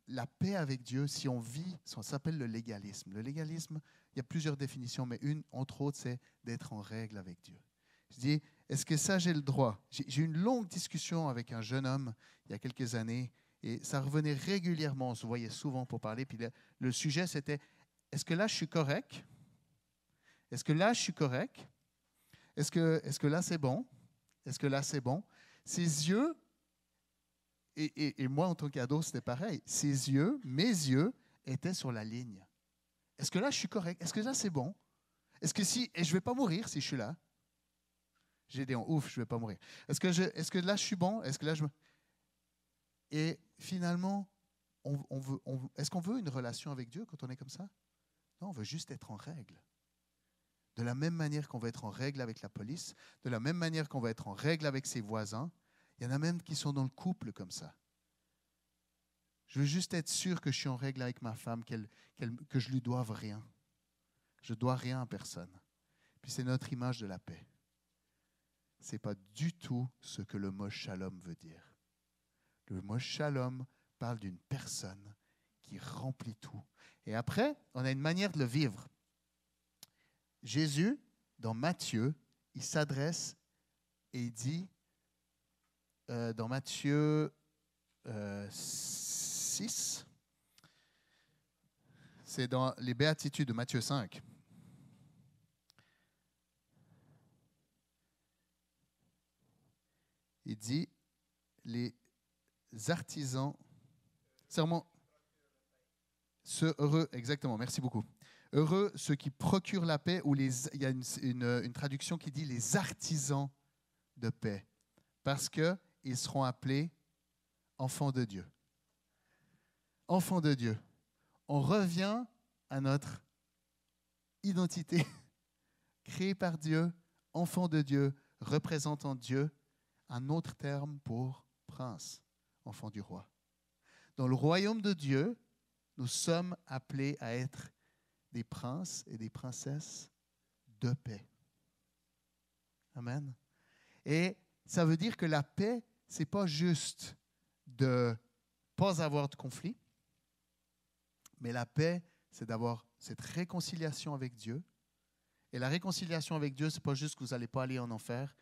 la paix avec Dieu, si on vit, ça s'appelle le légalisme. Le légalisme, il y a plusieurs définitions, mais une, entre autres, c'est d'être en règle avec Dieu. Je dis, est-ce que ça, j'ai le droit? J'ai eu une longue discussion avec un jeune homme il y a quelques années, et ça revenait régulièrement, on se voyait souvent pour parler, puis le sujet, c'était, est-ce que là, je suis correct? Est-ce que là, je suis correct? Est-ce que là, c'est bon? Est-ce que là, c'est bon? Ses yeux, et moi, en tant qu'ado, c'était pareil. Ses yeux, mes yeux, étaient sur la ligne. Est-ce que là, je suis correct? Est-ce que là, c'est bon? Est-ce que si, et je ne vais pas mourir si je suis là? J'ai dit, ouf, je ne vais pas mourir. Est-ce que là, je suis bon? Est-ce que là, Et finalement, est-ce qu'on veut une relation avec Dieu quand on est comme ça? Non, on veut juste être en règle. De la même manière qu'on va être en règle avec la police, de la même manière qu'on va être en règle avec ses voisins, il y en a même qui sont dans le couple comme ça. Je veux juste être sûr que je suis en règle avec ma femme, que je lui doive rien. Je ne dois rien à personne. Puis c'est notre image de la paix. Ce n'est pas du tout ce que le mot shalom veut dire. Le mot shalom parle d'une personne qui remplit tout. Et après, on a une manière de le vivre. Jésus, dans Matthieu, il s'adresse et il dit, dans Matthieu 6, c'est dans les béatitudes de Matthieu 5. Il dit, les artisans, heureux, exactement, merci beaucoup. Heureux ceux qui procurent la paix, ou il y a une traduction qui dit les artisans de paix, parce qu'ils seront appelés enfants de Dieu. Enfants de Dieu. On revient à notre identité créée par Dieu, enfant de Dieu, représentant Dieu, un autre terme pour prince, enfant du roi. Dans le royaume de Dieu, nous sommes appelés à être des princes et des princesses de paix. Amen. Et ça veut dire que la paix, ce n'est pas juste de ne pas avoir de conflit, mais la paix, c'est d'avoir cette réconciliation avec Dieu. Et la réconciliation avec Dieu, ce n'est pas juste que vous n'allez pas aller en enfer,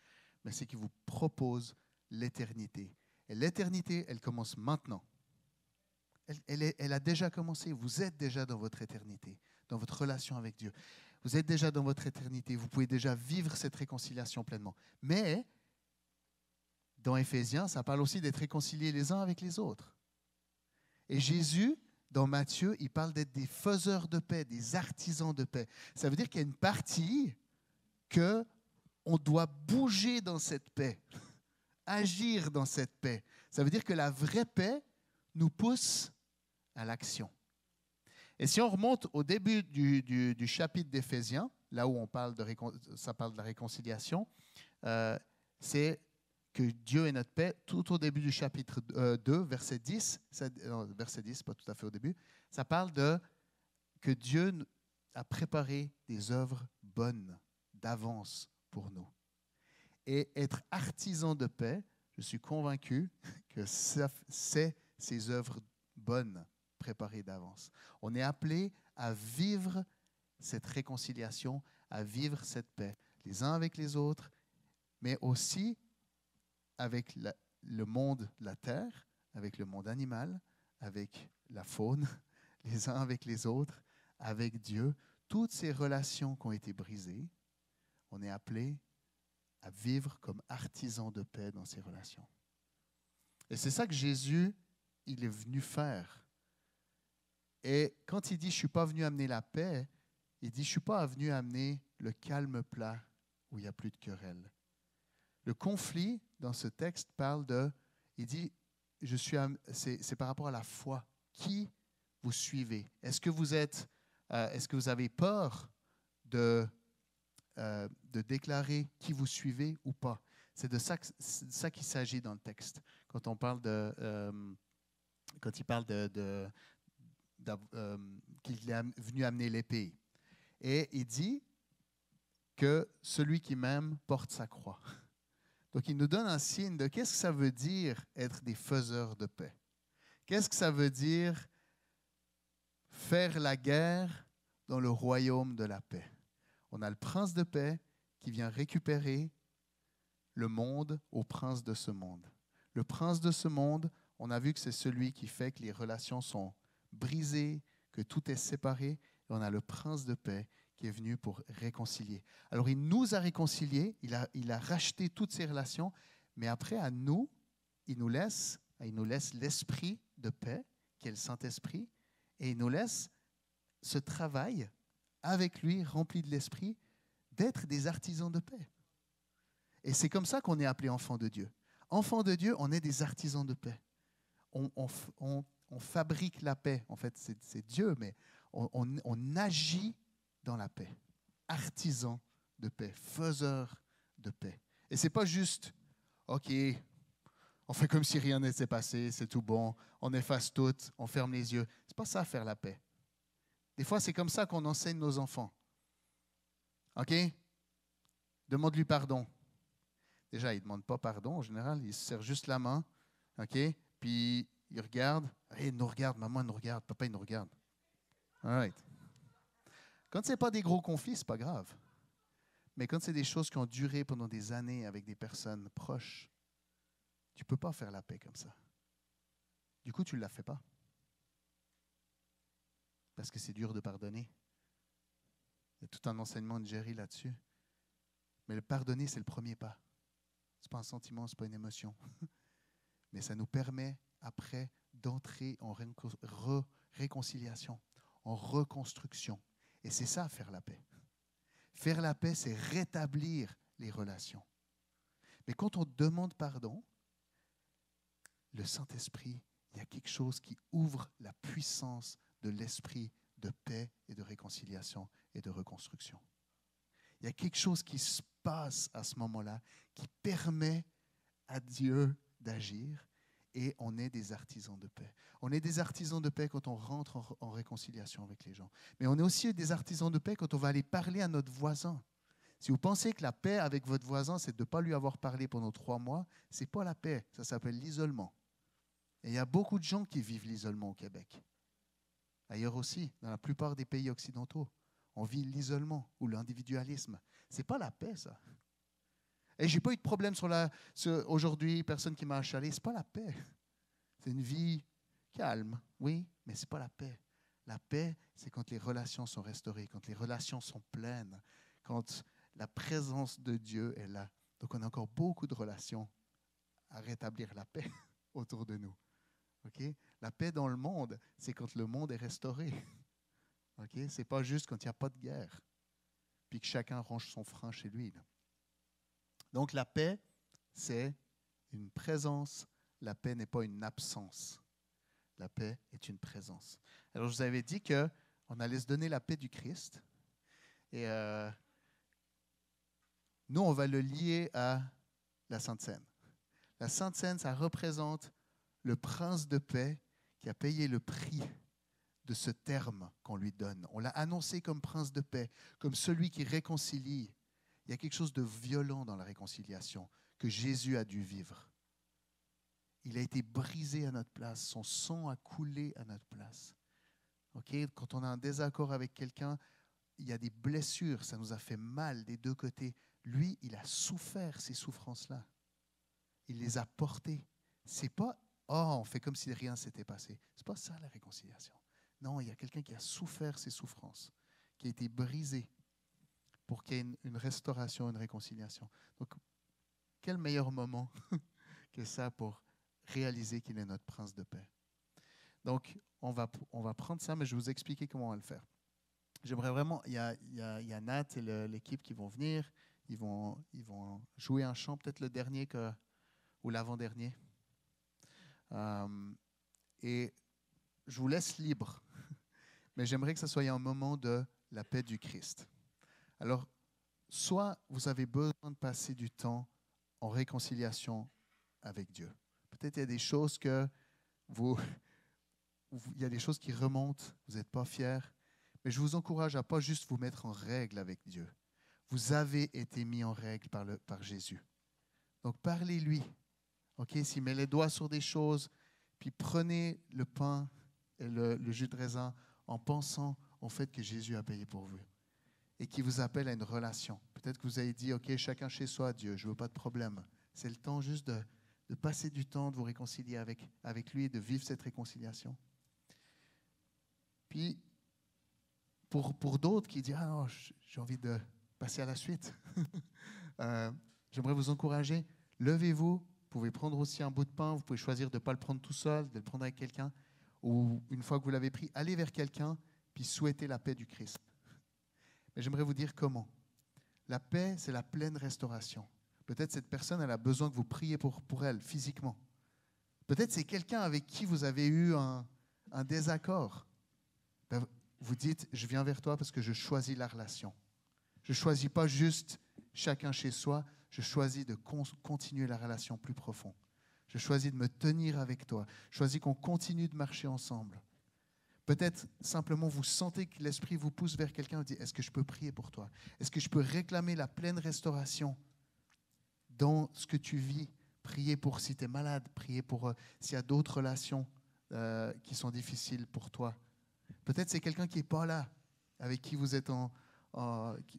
mais c'est qu'il vous propose l'éternité. Et l'éternité, elle commence maintenant. Elle a déjà commencé. Vous êtes déjà dans votre éternité, dans votre relation avec Dieu. Vous êtes déjà dans votre éternité. Vous pouvez déjà vivre cette réconciliation pleinement. Mais, dans Éphésiens, ça parle aussi d'être réconciliés les uns avec les autres. Et Jésus, dans Matthieu, il parle d'être des faiseurs de paix, des artisans de paix. Ça veut dire qu'il y a une partie qu'on doit bouger dans cette paix, agir dans cette paix. Ça veut dire que la vraie paix nous pousse à l'action. Et si on remonte au début du chapitre d'Éphésiens, là où ça parle de la réconciliation, c'est que Dieu est notre paix. Tout au début du chapitre 2, verset 10, verset 10, pas tout à fait au début, ça parle que Dieu a préparé des œuvres bonnes d'avance pour nous. Et être artisan de paix, je suis convaincu que c'est ces œuvres bonnes préparées d'avance. On est appelé à vivre cette réconciliation, à vivre cette paix, les uns avec les autres, mais aussi avec le monde, la terre, avec le monde animal, avec la faune, les uns avec les autres, avec Dieu. Toutes ces relations qui ont été brisées, on est appelé à vivre comme artisan de paix dans ces relations. Et c'est ça que Jésus, il est venu faire. Et quand il dit « je ne suis pas venu amener la paix », il dit « je ne suis pas venu amener le calme plat où il n'y a plus de querelle ». Le conflit, dans ce texte, parle il dit c'est par rapport à la foi. Qui vous suivez? Est-ce que vous avez peur de déclarer qui vous suivez ou pas? C'est de ça qu'il s'agit dans le texte. Quand on parle quand il parle qu'il est venu amener l'épée. Et il dit que celui qui m'aime porte sa croix. Donc, il nous donne un signe de qu'est-ce que ça veut dire être des faiseurs de paix. Qu'est-ce que ça veut dire faire la guerre dans le royaume de la paix. On a le prince de paix qui vient récupérer le monde au prince de ce monde. Le prince de ce monde, on a vu que c'est celui qui fait que les relations sont brisées, que tout est séparé. Et on a le prince de paix qui est venu pour réconcilier. Alors, il nous a réconciliés, il a racheté toutes ces relations, mais après, à nous, il nous laisse l'esprit de paix, qui est le Saint-Esprit, et il nous laisse ce travail avec lui, rempli de l'esprit, d'être des artisans de paix. Et c'est comme ça qu'on est appelé enfant de Dieu. Enfant de Dieu, on est des artisans de paix. On fabrique la paix. En fait, c'est Dieu, mais on agit dans la paix. Artisan de paix, faiseur de paix. Et ce n'est pas juste, OK, on fait comme si rien n'était passé, c'est tout bon, on efface tout, on ferme les yeux. Ce n'est pas ça, faire la paix. Des fois, c'est comme ça qu'on enseigne nos enfants. OK? Demande-lui pardon. Déjà, il ne demande pas pardon, en général, il se serre juste la main. OK? Puis, il regarde. Hey, il nous regarde, maman nous regarde, papa il nous regarde. All right. Quand ce n'est pas des gros conflits, ce n'est pas grave. Mais quand c'est des choses qui ont duré pendant des années avec des personnes proches, tu ne peux pas faire la paix comme ça. Du coup, tu ne la fais pas. Parce que c'est dur de pardonner. Il y a tout un enseignement de Jerry là-dessus. Mais le pardonner, c'est le premier pas. Ce n'est pas un sentiment, ce n'est pas une émotion. Mais ça nous permet, après, d'entrer en réconciliation, en reconstruction. Et c'est ça, faire la paix. Faire la paix, c'est rétablir les relations. Mais quand on demande pardon, le Saint-Esprit, il y a quelque chose qui ouvre la puissance de l'esprit de paix et de réconciliation et de reconstruction. Il y a quelque chose qui se passe à ce moment-là qui permet à Dieu d'agir et on est des artisans de paix. On est des artisans de paix quand on rentre en réconciliation avec les gens. Mais on est aussi des artisans de paix quand on va aller parler à notre voisin. Si vous pensez que la paix avec votre voisin, c'est de ne pas lui avoir parlé pendant 3 mois, ce n'est pas la paix, ça s'appelle l'isolement. Et il y a beaucoup de gens qui vivent l'isolement au Québec. Ailleurs aussi, dans la plupart des pays occidentaux, on vit l'isolement ou l'individualisme. Ce n'est pas la paix, ça. Et je n'ai pas eu de problème aujourd'hui, personne qui m'a achalé. Ce n'est pas la paix. C'est une vie calme, oui, mais ce n'est pas la paix. La paix, c'est quand les relations sont restaurées, quand les relations sont pleines, quand la présence de Dieu est là. Donc, on a encore beaucoup de relations à rétablir la paix autour de nous. Okay? La paix dans le monde, c'est quand le monde est restauré. Okay? Ce n'est pas juste quand il n'y a pas de guerre, puis que chacun range son frein chez lui. Là. Donc la paix, c'est une présence. La paix n'est pas une absence. La paix est une présence. Alors je vous avais dit qu'on allait se donner la paix du Christ. Et nous, on va le lier à la Sainte Seine. La Sainte Seine, ça représente le prince de paix qui a payé le prix de ce terme qu'on lui donne. On l'a annoncé comme prince de paix, comme celui qui réconcilie. Il y a quelque chose de violent dans la réconciliation que Jésus a dû vivre. Il a été brisé à notre place, son sang a coulé à notre place. Okay? Quand on a un désaccord avec quelqu'un, il y a des blessures, ça nous a fait mal des deux côtés. Lui, il a souffert ces souffrances-là. Il les a portées. C'est pas on fait comme si rien s'était passé. C'est pas ça la réconciliation. Non, il y a quelqu'un qui a souffert ces souffrances, qui a été brisé pour qu'il y ait une restauration, une réconciliation. Donc, quel meilleur moment que ça pour réaliser qu'il est notre prince de paix. Donc, on va prendre ça, mais je vais vous expliquer comment on va le faire. J'aimerais vraiment, il y a Nat et l'équipe qui vont venir, ils vont jouer un chant, peut-être le dernier ou l'avant-dernier. Et je vous laisse libre, mais j'aimerais que ce soit un moment de la paix du Christ. Alors, soit vous avez besoin de passer du temps en réconciliation avec Dieu. Peut-être il y a des choses que il y a des choses qui remontent, vous n'êtes pas fiers, mais je vous encourage à ne pas juste vous mettre en règle avec Dieu. Vous avez été mis en règle par Jésus. Donc parlez-lui. Okay? S'il met les doigts sur des choses, puis prenez le pain et le jus de raisin en pensant au fait que Jésus a payé pour vous et qui vous appelle à une relation. Peut-être que vous avez dit, OK, chacun chez soi, Dieu, je ne veux pas de problème. C'est le temps juste de passer du temps, de vous réconcilier avec lui et de vivre cette réconciliation. Puis, pour d'autres qui disent, ah non, j'ai envie de passer à la suite, j'aimerais vous encourager, levez-vous, vous pouvez prendre aussi un bout de pain, vous pouvez choisir de ne pas le prendre tout seul, de le prendre avec quelqu'un, ou une fois que vous l'avez pris, allez vers quelqu'un, puis souhaitez la paix du Christ. Mais j'aimerais vous dire comment. La paix, c'est la pleine restauration. Peut-être cette personne, elle a besoin que vous priez pour elle, physiquement. Peut-être c'est quelqu'un avec qui vous avez eu un désaccord. Ben, vous dites, je viens vers toi parce que je choisis la relation. Je ne choisis pas juste chacun chez soi, je choisis de continuer la relation plus profonde. Je choisis de me tenir avec toi. Je choisis qu'on continue de marcher ensemble. Peut-être simplement vous sentez que l'Esprit vous pousse vers quelqu'un et dit, est-ce que je peux prier pour toi? Est-ce que je peux réclamer la pleine restauration dans ce que tu vis? Prier pour si tu es malade, prier pour s'il y a d'autres relations qui sont difficiles pour toi. Peut-être c'est quelqu'un qui n'est pas là, avec qui vous êtes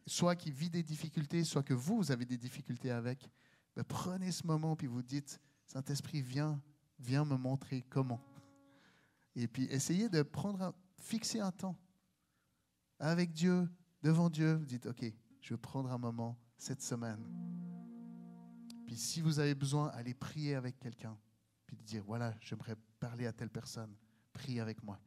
soit qui vit des difficultés, soit que vous avez des difficultés avec. Ben, prenez ce moment puis vous dites, Saint-Esprit, viens me montrer comment. Et puis essayez de fixer un temps avec Dieu, devant Dieu. Vous dites, OK, je vais prendre un moment cette semaine. Puis si vous avez besoin, allez prier avec quelqu'un. Puis de dire, voilà, j'aimerais parler à telle personne. Prie avec moi.